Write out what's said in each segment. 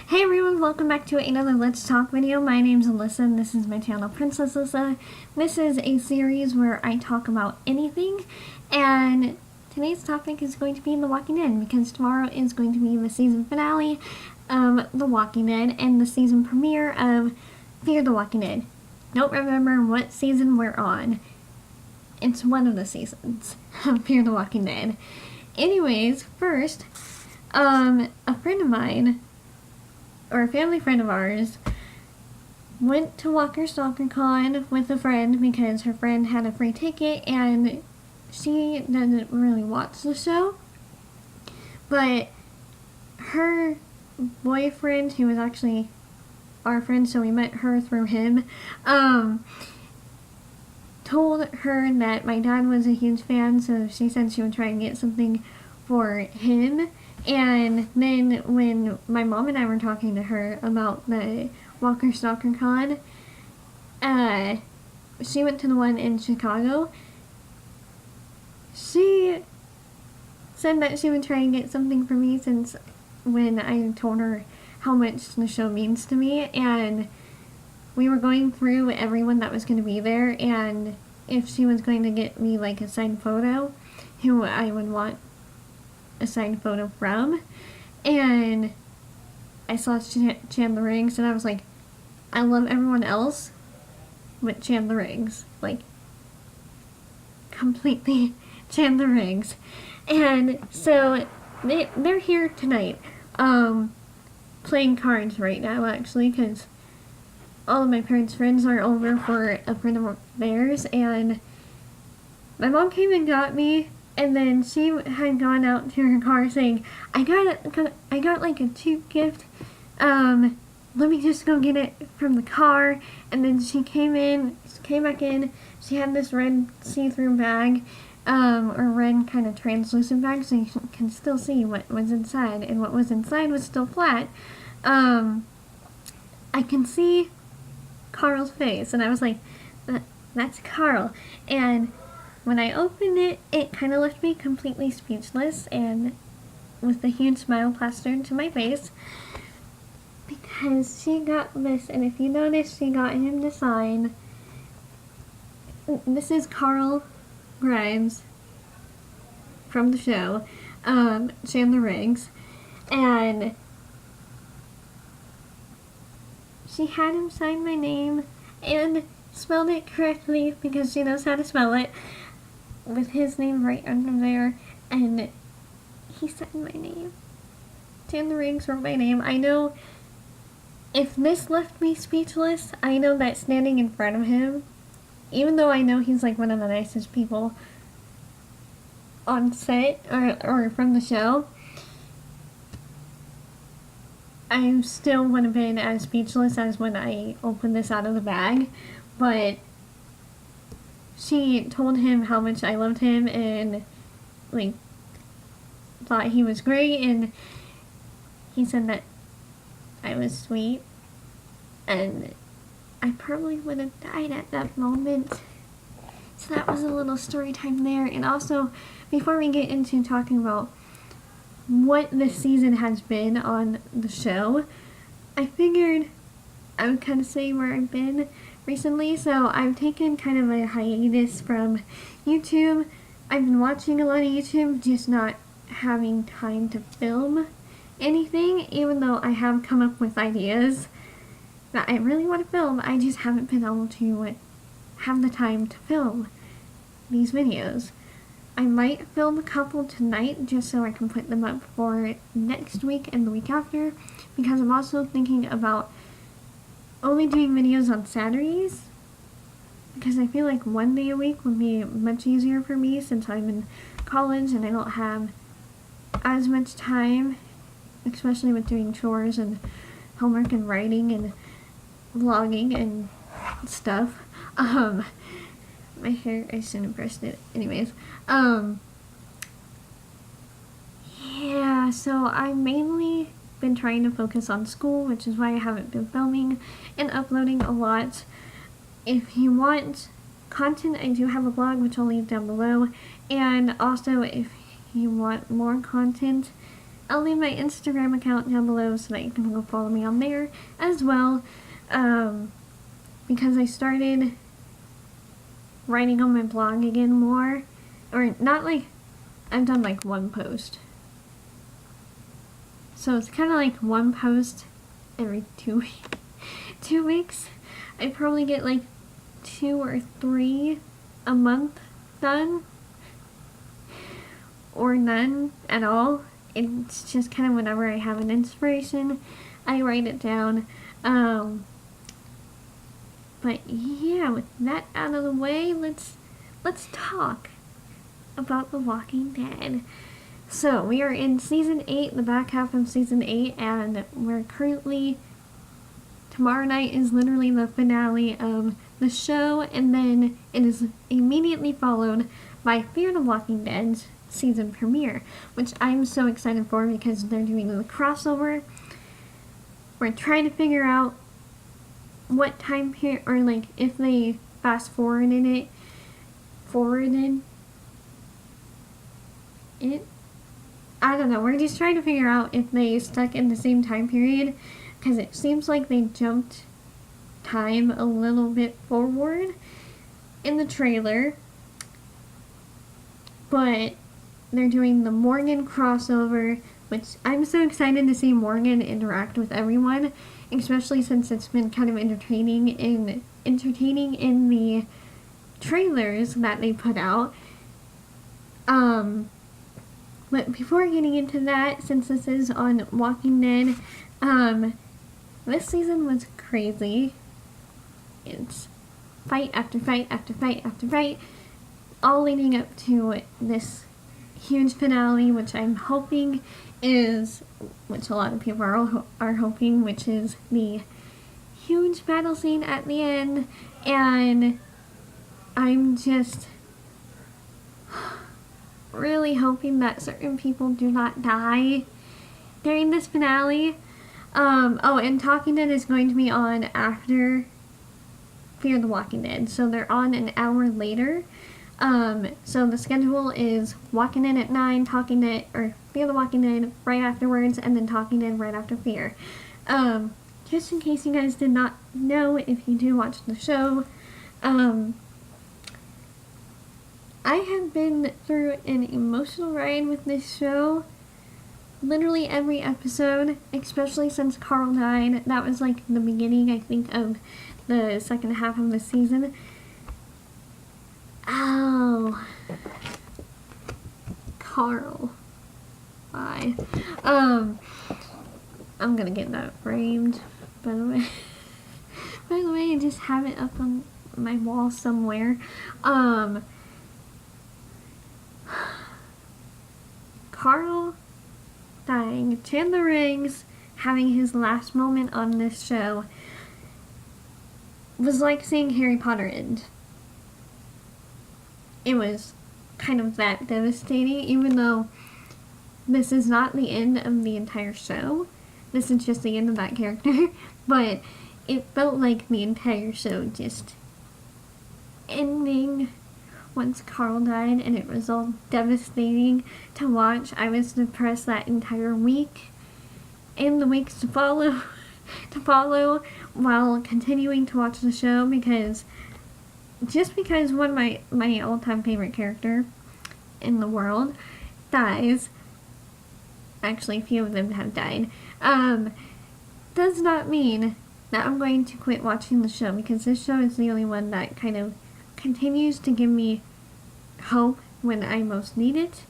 Hey everyone, welcome back to another Let's Talk video. My name's Alyssa and this is my channel, Princess Alyssa. This is a series where I talk about anything, and today's topic is going to be The Walking Dead because tomorrow is going to be the season finale of The Walking Dead and the season premiere of Fear the Walking Dead. Don't remember what season we're on. It's one of the seasons of Fear the Walking Dead. Anyways, first, a friend of mine, or a family friend of ours, went to Walker Stalker Con with a friend because her friend had a free ticket and she doesn't really watch the show. But her boyfriend, who was actually our friend, so we met her through him, told her that my dad was a huge fan, so she said she would try and get something for him. And then when my mom and I were talking to her about the Walker Stalker Con, she went to the one in Chicago. She said that she would try and get something for me since when I told her how much the show means to me, and we were going through everyone that was going to be there, and if she was going to get me like a signed photo, who I would want a signed photo from. And I saw Chandler Rings and I was like, I love everyone else but Chandler Rings, like completely Chandler Rings. And so they're here tonight, playing cards right now actually, because all of my parents' friends are over for a friend of theirs, and my mom came and got me. And then she had gone out to her car saying, I got like a cheap gift. Let me just go get it from the car. And then she came back in. She had this red see-through bag, or red kind of translucent bag, so you can still see what was inside. And what was inside was still flat. I can see Carl's face, and I was like, that's Carl. And when I opened it, it kind of left me completely speechless and with a huge smile plastered to my face, because she got this, and if you notice, she got him to sign. This is Carl Grimes from the show, Chandler Rings, and she had him sign my name and spelled it correctly because she knows how to spell it, with his name right under there, and he signed my name. Chandler Rings wrote my name. I know if this left me speechless, I know that standing in front of him, even though I know he's like one of the nicest people on set or from the show, I still would have been as speechless as when I opened this out of the bag. But she told him how much I loved him and like thought he was great, and he said that I was sweet, and I probably would have died at that moment. So that was a little story time there. And also, before we get into talking about what this season has been on the show, I figured I would kind of say where I've been recently. So I've taken kind of a hiatus from YouTube. I've been watching a lot of YouTube, just not having time to film anything, even though I have come up with ideas that I really want to film. I just haven't been able to have the time to film these videos. I might film a couple tonight just so I can put them up for next week and the week after, because I'm also thinking about only doing videos on Saturdays, because I feel like one day a week would be much easier for me since I'm in college and I don't have as much time, especially with doing chores and homework and writing and vlogging and stuff. My hair, I shouldn't have brushed it. Anyways, yeah, so I've mainly been trying to focus on school, which is why I haven't been filming and uploading a lot. If you want content, I do have a blog, which I'll leave down below, and also if you want more content, I'll leave my Instagram account down below so that you can go follow me on there as well. Because I started writing on my blog again more. Or not like, I've done like one post. So it's kind of like one post every 2 weeks. I probably get like 2 or 3 a month done. Or none at all. It's just kind of whenever I have an inspiration, I write it down. But yeah, with that out of the way, let's talk about The Walking Dead. So we are in season 8, the back half of season 8, and we're currently, tomorrow night is literally the finale of the show, and then it is immediately followed by Fear the Walking Dead's season premiere, which I'm so excited for because they're doing the crossover. We're trying to figure out what time period, or like if they fast forwarded it, I don't know, we're just trying to figure out if they stuck in the same time period, because it seems like they jumped time a little bit forward in the trailer, but they're doing the Morgan crossover, which I'm so excited to see Morgan interact with everyone, especially since it's been kind of entertaining in the trailers that they put out. But before getting into that, since this is on Walking Dead, this season was crazy. It's fight after fight after fight after fight, all leading up to this huge finale, which I'm hoping is, which a lot of people are hoping, which is the huge battle scene at the end, and I'm just really hoping that certain people do not die during this finale. And Talking Dead is going to be on after Fear the Walking Dead, so they're on an hour later. So the schedule is Walking Dead at 9, Talking Dead, or Fear the Walking Dead right afterwards, and then Talking Dead right after Fear. Just in case you guys did not know, if you do watch the show, I have been through an emotional ride with this show. Literally every episode, especially since Carl died. That was like the beginning, I think, of the second half of the season. Oh, Carl. Bye. I'm gonna get that framed, by the way. By the way, I just have it up on my wall somewhere. Carl dying, Chandler Riggs having his last moment on this show was like seeing Harry Potter end. It was kind of that devastating, even though this is not the end of the entire show. This is just the end of that character. But it felt like the entire show just ending once Carl died, and it was all devastating to watch. I was depressed that entire week and the weeks to follow while continuing to watch the show, because one of my all-time favorite character in the world dies, actually a few of them have died, does not mean that I'm going to quit watching the show, because this show is the only one that kind of continues to give me hope when I most need it,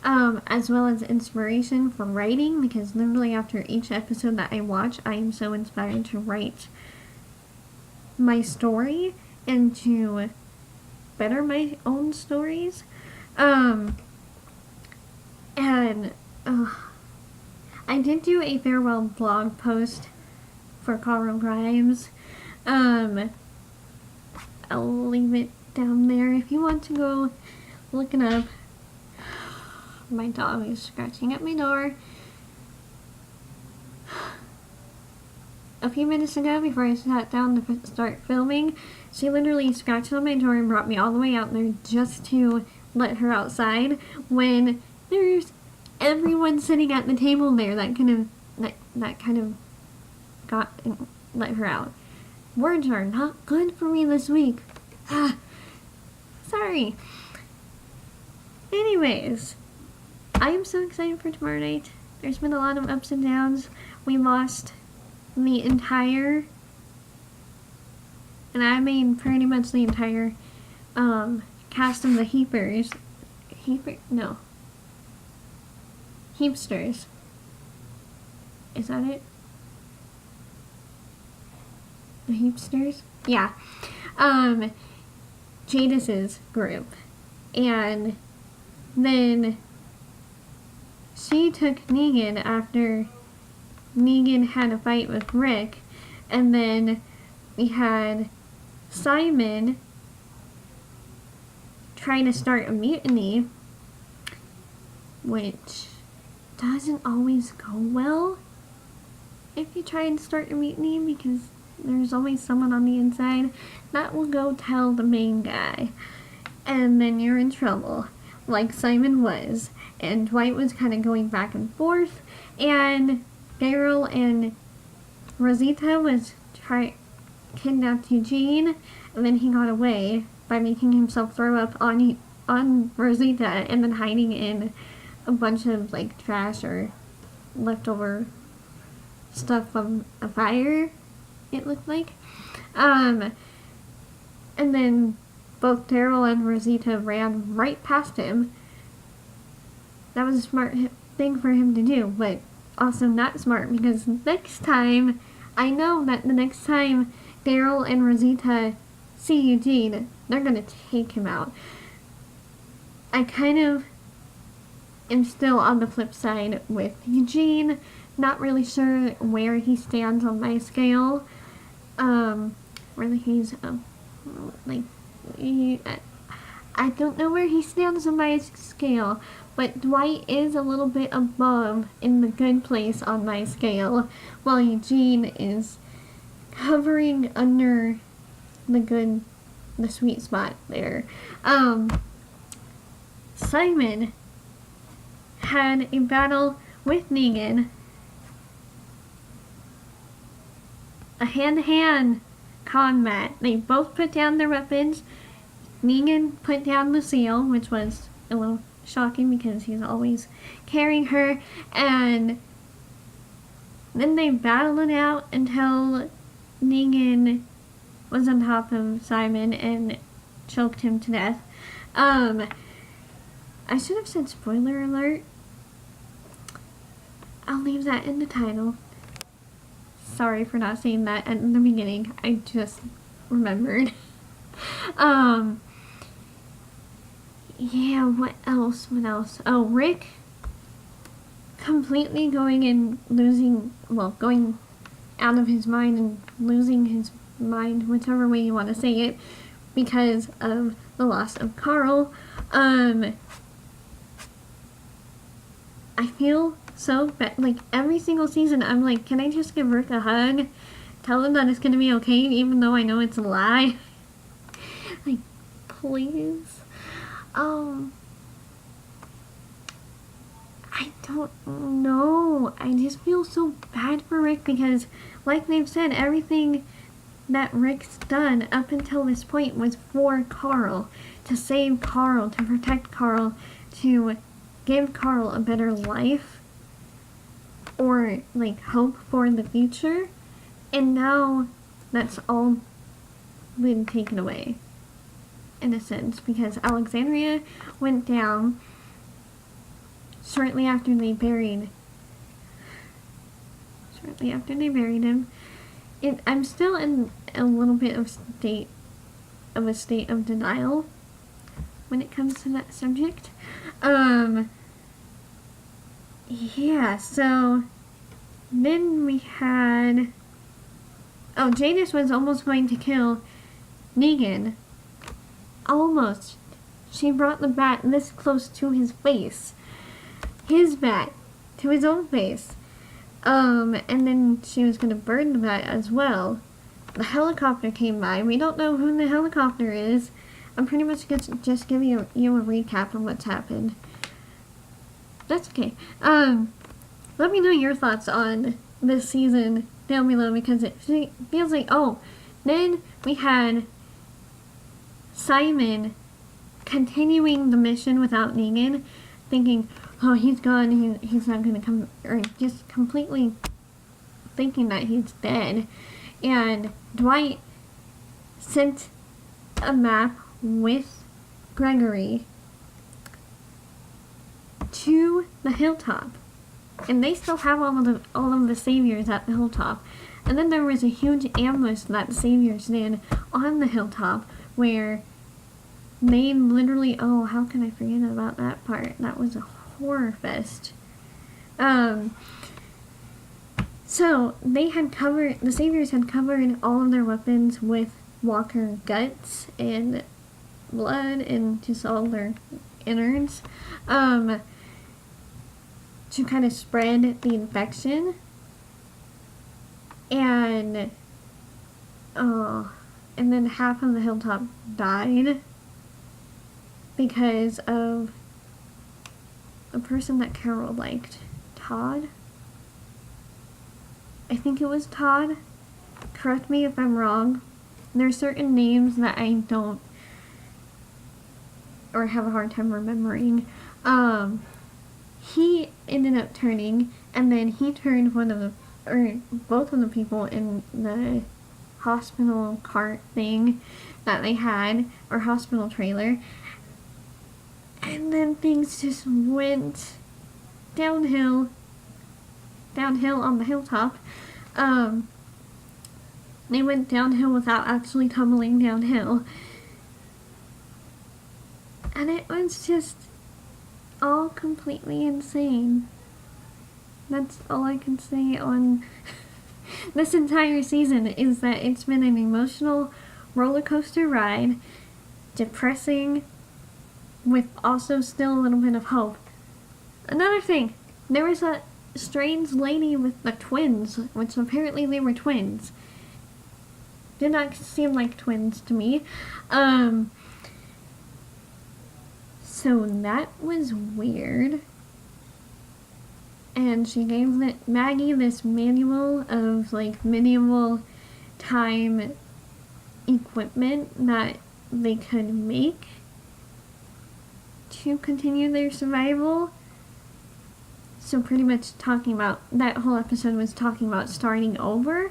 as well as inspiration for writing, because literally after each episode that I watch, I am so inspired to write my story and to better my own stories. I did do a farewell blog post for Carl Grimes. I'll leave it down there if you want to go look it up. My dog is scratching at my door. A few minutes ago, before I sat down to start filming, she literally scratched on my door and brought me all the way out there just to let her outside, when there's everyone sitting at the table there that kind of got let her out. Words are not good for me this week. Sorry. Anyways, I am so excited for tomorrow night. There's been a lot of ups and downs. We lost the entire, and I mean pretty much the entire, cast of the Heapsters. Is that it? The Heapsters? Yeah. Jadis's group. And then she took Negan after Negan had a fight with Rick. And then we had Simon trying to start a mutiny, which doesn't always go well if you try and start a mutiny, because there's always someone on the inside that will go tell the main guy, and then you're in trouble, like Simon was. And Dwight was kind of going back and forth, and Daryl and Rosita was kidnapped Eugene, and then he got away by making himself throw up on Rosita and then hiding in a bunch of like trash or leftover stuff from a fire, it looked like. And then both Daryl and Rosita ran right past him. That was a smart thing for him to do, but also not smart, because next time, I know that the next time Daryl and Rosita see Eugene, they're gonna take him out. I kind of am still on the flip side with Eugene. Not really sure where he stands on my scale. Whether he's, I don't know where he stands on my scale, but Dwight is a little bit above in the good place on my scale, while Eugene is hovering under the sweet spot there. Simon had a battle with Negan, a hand-to-hand combat. They both put down their weapons. Negan put down Lucille, which was a little shocking because he's always carrying her, and then they battled it out until Negan was on top of Simon and choked him to death. I should have said spoiler alert. I'll leave that in the title. Sorry for not saying that at the beginning. I just remembered. Yeah, what else? Oh, Rick completely going out of his mind and losing his mind, whichever way you want to say it, because of the loss of Carl. I feel so bad. Like, every single season, I'm like, can I just give Rick a hug? Tell him that it's gonna be okay, even though I know it's a lie. Like, please. I don't know. I just feel so bad for Rick because, like they've said, everything that Rick's done up until this point was for Carl. To save Carl, to protect Carl, to give Carl a better life, or like hope for the future, and now that's all been taken away in a sense, because Alexandria went down shortly after they buried him. I'm still in a little bit of a state of denial when it comes to that subject. Yeah, so then we had, Jadis was almost going to kill Negan. Almost. She brought the bat this close to his face. His bat to his own face. And then she was gonna burn the bat as well. The helicopter came by. We don't know who the helicopter is. I'm pretty much just giving you a recap of what's happened. That's okay. Let me know your thoughts on this season down below, because it feels like, oh, then we had Simon continuing the mission without Negan, thinking, oh, he's gone, he's not gonna come, or just completely thinking that he's dead. And Dwight sent a map with Gregory to the hilltop, and they still have all of the saviors at the hilltop. And then there was a huge ambush that the saviors did on the hilltop, where they literally, oh, how can I forget about that part? That was a horror fest. So the saviors had covered all of their weapons with walker guts and blood and just all their innards, to kind of spread the infection. And then half of the hilltop died because of a person that Carol liked. Todd? I think it was Todd. Correct me if I'm wrong. There are certain names that I don't, or have a hard time remembering. He ended up turning, and then he turned both of the people in the hospital cart thing that they had, or hospital trailer. And then things just went downhill on the hilltop. They went downhill without actually tumbling downhill. And it was just all completely insane. That's all I can say on this entire season, is that it's been an emotional roller coaster ride, depressing, with also still a little bit of hope. Another thing, there was a strange lady with the twins, which apparently they were twins. Did not seem like twins to me. So that was weird. And she gave Maggie this manual of like medieval time equipment that they could make to continue their survival. So pretty much that whole episode was talking about starting over.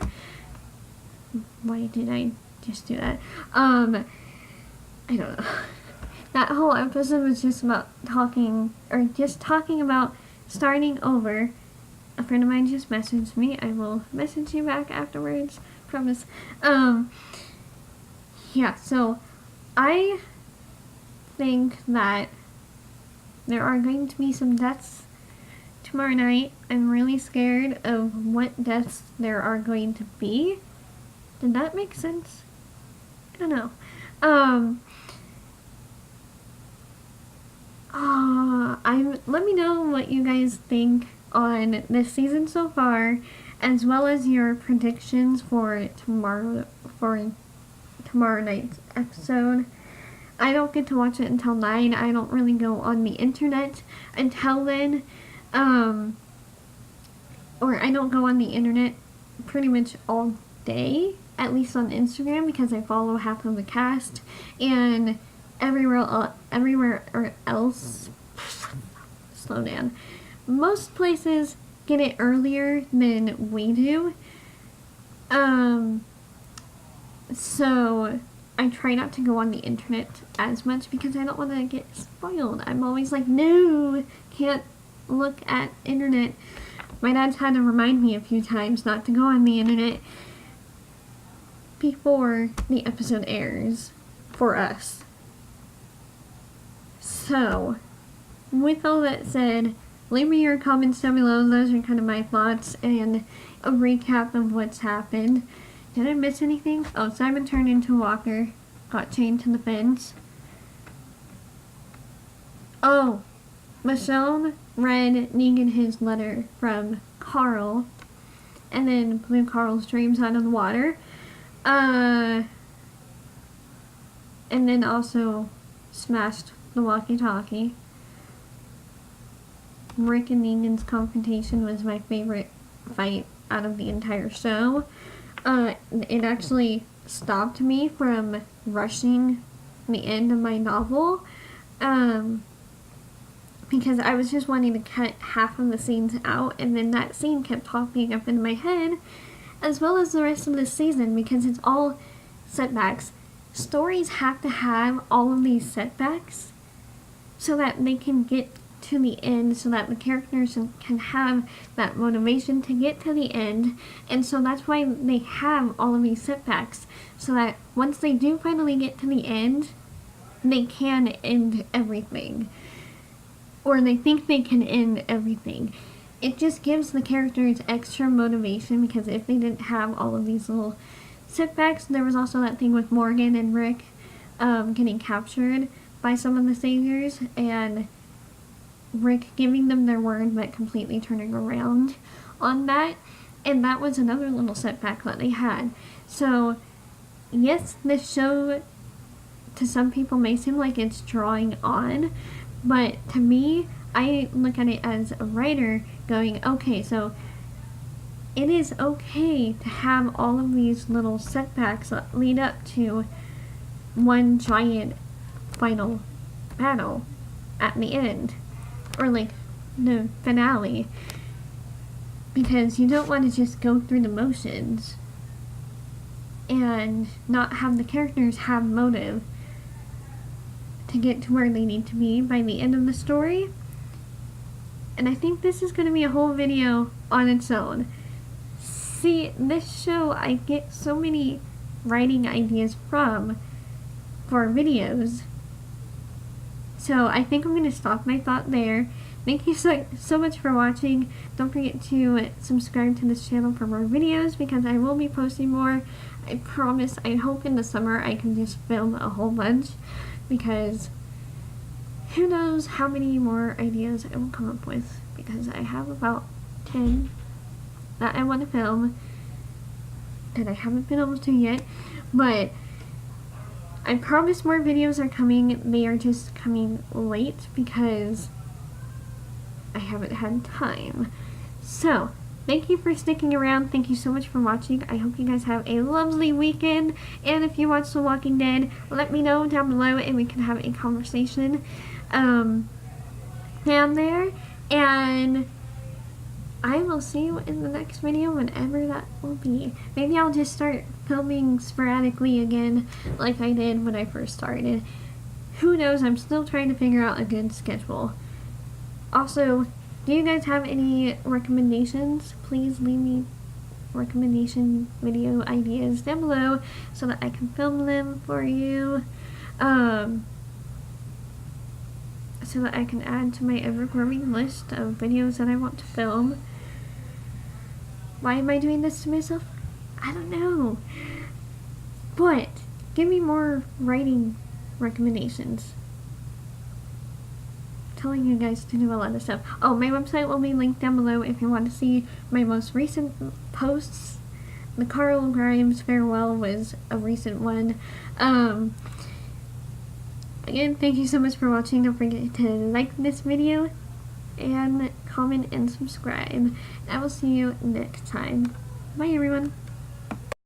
Why did I just do that? I don't know. That whole episode was just about talking about starting over. A friend of mine just messaged me. I will message you back afterwards. Promise. Yeah, so I think that there are going to be some deaths tomorrow night. I'm really scared of what deaths there are going to be. Did that make sense? I don't know. Let me know what you guys think on this season so far, as well as your predictions for tomorrow night's episode. I don't get to watch it until 9. I don't really go on the internet until then. Or I don't go on the internet pretty much all day, at least on Instagram, because I follow half of the cast, and everywhere else, slow down. Most places get it earlier than we do. So I try not to go on the internet as much because I don't want to get spoiled. I'm always like, no, can't look at internet. My dad's had to remind me a few times not to go on the internet before the episode airs for us. So, with all that said, leave me your comments down below. Those are kind of my thoughts and a recap of what's happened. Did I miss anything? Oh, Simon turned into a walker, got chained to the fence. Oh, Michonne read Negan his letter from Carl, and then blew Carl's dreams out of the water. And then also smashed the walkie-talkie. Rick and Negan's confrontation was my favorite fight out of the entire show. It actually stopped me from rushing the end of my novel, because I was just wanting to cut half of the scenes out, and then that scene kept popping up in my head, as well as the rest of the season, because it's all setbacks. Stories have to have all of these setbacks so that they can get to the end, so that the characters can have that motivation to get to the end. And so that's why they have all of these setbacks, so that once they do finally get to the end, they can end everything, or they think they can end everything. It just gives the characters extra motivation, because if they didn't have all of these little setbacks, there was also that thing with Morgan and Rick getting captured by some of the saviors, and Rick giving them their word but completely turning around on that, and that was another little setback that they had. So yes, this show to some people may seem like it's drawing on, but to me, I look at it as a writer going, okay, so it is okay to have all of these little setbacks that lead up to one giant final battle at the end, or like the finale, because you don't want to just go through the motions and not have the characters have motive to get to where they need to be by the end of the story. And I think this is going to be a whole video on its own. See, this show I get so many writing ideas from for videos, so I think I'm going to stop my thought there. Thank you so much for watching. Don't forget to subscribe to this channel for more videos, because I will be posting more. I promise. I hope in the summer I can just film a whole bunch, because who knows how many more ideas I will come up with, because I have about 10 that I want to film that I haven't been able to yet. But I promise more videos are coming. They are just coming late because I haven't had time. So thank you for sticking around. Thank you so much for watching. I hope you guys have a lovely weekend. And if you watch The Walking Dead, let me know down below and we can have a conversation down there. And I will see you in the next video, whenever that will be. Maybe I'll just start filming sporadically again like I did when I first started. Who knows? I'm still trying to figure out a good schedule. Also, do you guys have any recommendations? Please leave me recommendation video ideas down below so that I can film them for you. So that I can add to my ever-growing list of videos that I want to film. Why am I doing this to myself? I don't know. But give me more writing recommendations. I'm telling you guys to do a lot of stuff. Oh, my website will be linked down below if you want to see my most recent posts. The Carl Grimes farewell was a recent one. Again, thank you so much for watching. Don't forget to like this video and comment and subscribe. I will see you next time. Bye everyone.